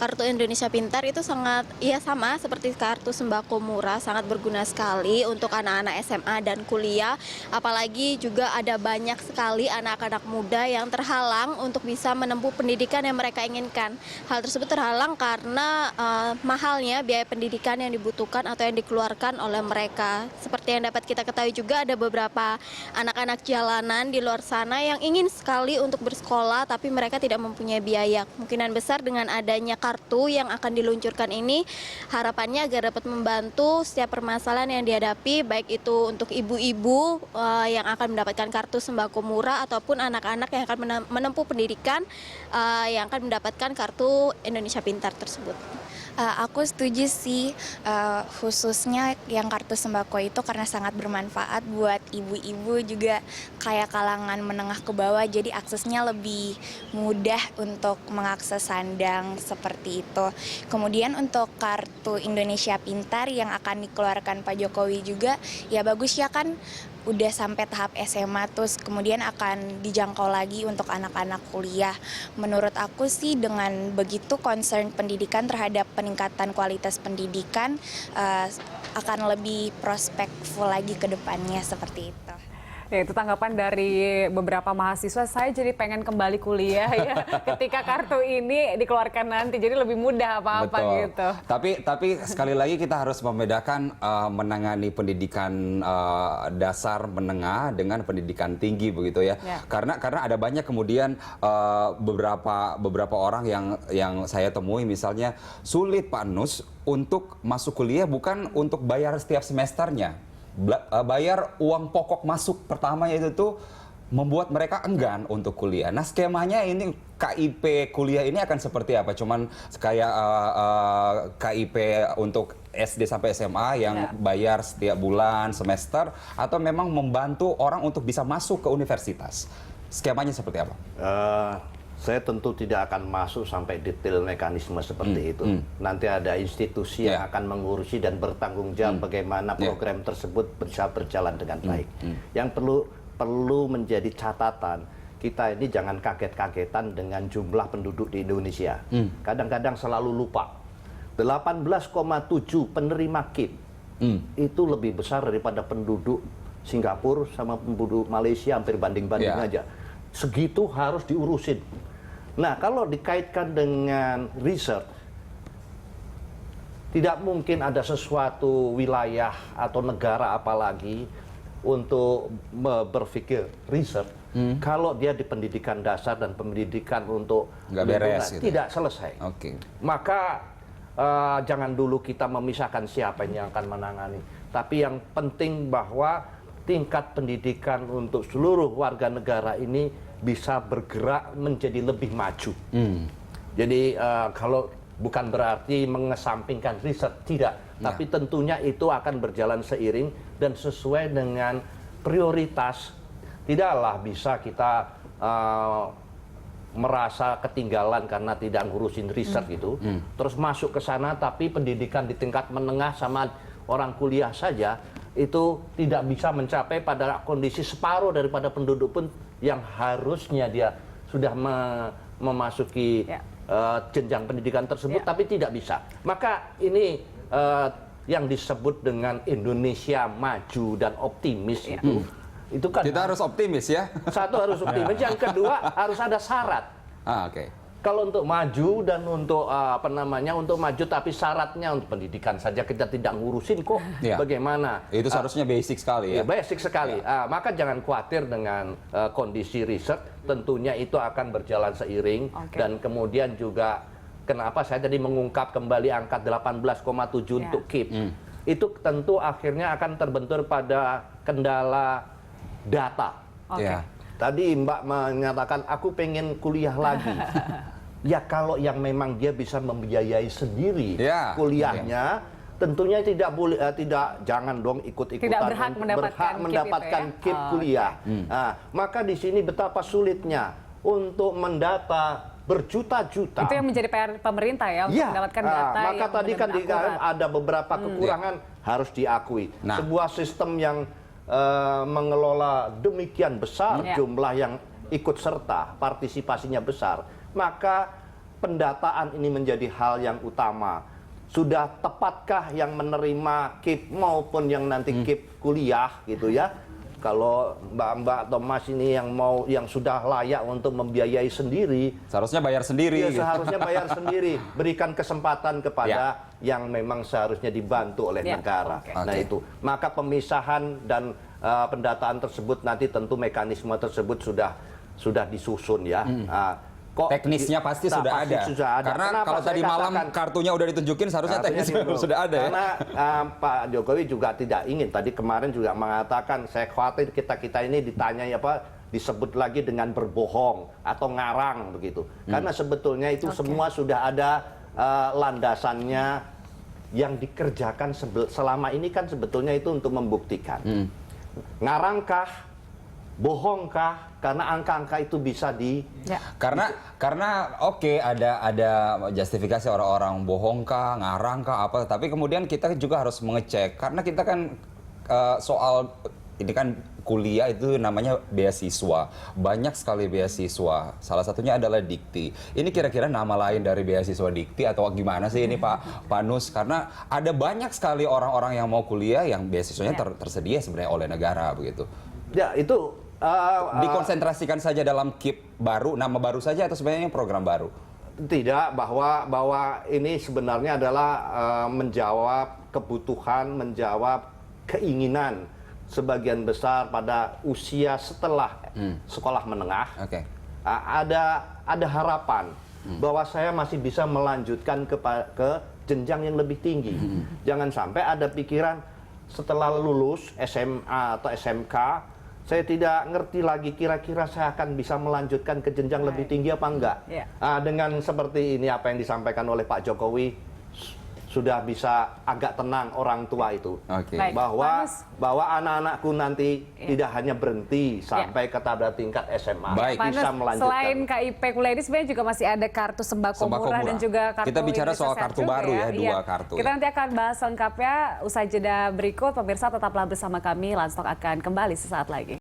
Kartu Indonesia Pintar itu sangat, ya sama seperti kartu sembako murah, sangat berguna sekali untuk anak-anak SMA dan kuliah. Apalagi juga ada banyak sekali anak-anak muda yang terhalang untuk bisa menempuh pendidikan yang mereka inginkan. Hal tersebut terhalang karena mahalnya biaya pendidikan yang dibutuhkan atau yang dikeluarkan oleh mereka. Seperti yang dapat kita ketahui juga ada beberapa anak-anak jalanan di luar sana yang ingin sekali untuk bersekolah tapi mereka tidak mempunyai biaya. Kemungkinan besar dengan adanya kartu yang akan diluncurkan ini, harapannya agar dapat membantu setiap permasalahan yang dihadapi, baik itu untuk ibu-ibu yang akan mendapatkan kartu sembako murah ataupun anak-anak yang akan menempuh pendidikan yang akan mendapatkan kartu Indonesia Pintar tersebut. Aku setuju sih, khususnya yang kartu sembako itu karena sangat bermanfaat buat ibu-ibu juga kayak kalangan menengah ke bawah, jadi aksesnya lebih mudah untuk mengakses sandang seperti itu. Kemudian untuk kartu Indonesia Pintar yang akan dikeluarkan Pak Jokowi juga, ya bagus ya kan udah sampai tahap SMA terus kemudian akan dijangkau lagi untuk anak-anak kuliah. Menurut aku sih dengan begitu concern pendidikan terhadap peningkatan kualitas pendidikan akan lebih prospekful lagi ke depannya seperti itu. Ya, itu tanggapan dari beberapa mahasiswa. Saya jadi pengen kembali kuliah ya ketika kartu ini dikeluarkan nanti, jadi lebih mudah apa-apa gitu. Tapi sekali lagi kita harus membedakan menangani pendidikan dasar menengah dengan pendidikan tinggi begitu ya. Karena ada banyak kemudian beberapa orang yang saya temui misalnya sulit Pak Nus untuk masuk kuliah bukan untuk bayar setiap semesternya. Bayar uang pokok masuk pertamanya itu tuh membuat mereka enggan untuk kuliah. Nah skemanya ini KIP kuliah ini akan seperti apa? Cuman kayak KIP untuk SD sampai SMA yang bayar setiap bulan, semester, atau memang membantu orang untuk bisa masuk ke universitas? Skemanya seperti apa? Saya tentu tidak akan masuk sampai detail mekanisme seperti itu. Nanti ada institusi yang akan mengurusi dan bertanggung jawab bagaimana program tersebut bisa berjalan dengan baik. Yang perlu menjadi catatan, kita ini jangan kaget-kagetan dengan jumlah penduduk di Indonesia. Kadang-kadang selalu lupa. 18,7 penerima KIP itu lebih besar daripada penduduk Singapura sama penduduk Malaysia, hampir banding-banding aja. Segitu harus diurusin. Nah, kalau dikaitkan dengan riset, tidak mungkin ada sesuatu wilayah atau negara apalagi untuk berpikir riset kalau dia di pendidikan dasar dan pendidikan untuk nggak beres gitu. Tidak selesai. Maka jangan dulu kita memisahkan siapa yang akan menangani. Tapi yang penting bahwa tingkat pendidikan untuk seluruh warga negara ini bisa bergerak menjadi lebih maju. Jadi kalau bukan berarti mengesampingkan riset, tidak. Tapi tentunya itu akan berjalan seiring dan sesuai dengan prioritas. Tidaklah bisa kita merasa ketinggalan karena tidak ngurusin riset gitu. Terus masuk ke sana tapi pendidikan di tingkat menengah sama orang kuliah saja itu tidak bisa mencapai pada kondisi separuh daripada penduduk pun yang harusnya dia sudah memasuki jenjang pendidikan tersebut, tapi tidak bisa. Maka ini yang disebut dengan Indonesia maju dan optimis itu kan kita harus optimis ya. Satu harus optimis, yang kedua harus ada syarat. Kalau untuk maju dan untuk untuk maju tapi syaratnya untuk pendidikan saja kita tidak ngurusin kok. Bagaimana? Itu seharusnya basic sekali ya. Basic sekali. Maka jangan khawatir dengan kondisi riset. Tentunya itu akan berjalan seiring dan kemudian juga kenapa saya tadi mengungkap kembali angka 18,7 untuk KIP. Itu tentu akhirnya akan terbentur pada kendala data. Tadi Mbak menyatakan aku pengen kuliah lagi. Ya kalau yang memang dia bisa membiayai sendiri kuliahnya, tentunya tidak boleh, jangan dong ikut-ikutan berhak mendapatkan KIP kuliah. Maka di sini betapa sulitnya untuk mendata berjuta-juta. Itu yang menjadi PR pemerintah ya untuk mendapatkan data. Maka tadi kan ada beberapa kekurangan harus diakui. Sebuah sistem yang mengelola demikian besar jumlah yang ikut serta, partisipasinya besar, maka pendataan ini menjadi hal yang utama. Sudah tepatkah yang menerima KIP maupun yang nanti KIP kuliah gitu ya? Kalau Mbak Thomas ini yang sudah layak untuk membiayai sendiri, Seharusnya bayar sendiri. ya gitu. seharusnya bayar sendiri. Berikan kesempatan kepada yang memang seharusnya dibantu oleh negara. Nah Oke. itu, maka pemisahan dan pendataan tersebut nanti tentu mekanisme tersebut sudah disusun ya. Teknisnya pasti sudah ada. Karena Kenapa kalau saya tadi malam katakan- kartunya udah ditunjukin, seharusnya Artinya teknisnya gitu. sudah ada ya. Karena Pak Jokowi juga tidak ingin. Tadi kemarin juga mengatakan, saya khawatir kita ini ditanya disebut lagi dengan berbohong atau ngarang begitu. Karena sebetulnya itu semua sudah ada landasannya yang dikerjakan selama ini kan sebetulnya itu untuk membuktikan. Ngarangkah? Bohongkah? Karena angka-angka itu bisa Karena oke, ada justifikasi orang-orang bohongkah, ngarangkah apa, tapi kemudian kita juga harus mengecek karena kita kan soal ini kan kuliah itu namanya beasiswa. Banyak sekali beasiswa. Salah satunya adalah Dikti. Ini kira-kira nama lain dari beasiswa Dikti atau gimana sih ini Pak Nus? Karena ada banyak sekali orang-orang yang mau kuliah yang beasiswanya tersedia sebenarnya oleh negara begitu. Ya itu Dikonsentrasikan saja dalam KIP baru, nama baru saja atau sebenarnya program baru? tidak, bahwa ini sebenarnya adalah menjawab kebutuhan, menjawab keinginan sebagian besar pada usia setelah sekolah menengah. Oke. Ada harapan bahwa saya masih bisa melanjutkan ke jenjang yang lebih tinggi. Jangan sampai ada pikiran setelah lulus SMA atau SMK, saya tidak ngerti lagi kira-kira saya akan bisa melanjutkan ke jenjang lebih tinggi apa enggak. Dengan seperti ini apa yang disampaikan oleh Pak Jokowi sudah bisa agak tenang orang tua itu. Oke. Baik. Bahwa anak-anakku nanti tidak hanya berhenti sampai ke tahap tingkat SMA, Baik. bisa Pak Nus, melanjutkan. selain KIP kuliah ini sebenarnya juga masih ada kartu sembako murah dan juga kartu Kita bicara Indonesia soal Sehat kartu juga baru ya, dua Iya. kartu Kita ya. nanti akan bahas lengkapnya usai jeda berikut. Pemirsa tetaplah bersama kami. Landstalk akan kembali sesaat lagi.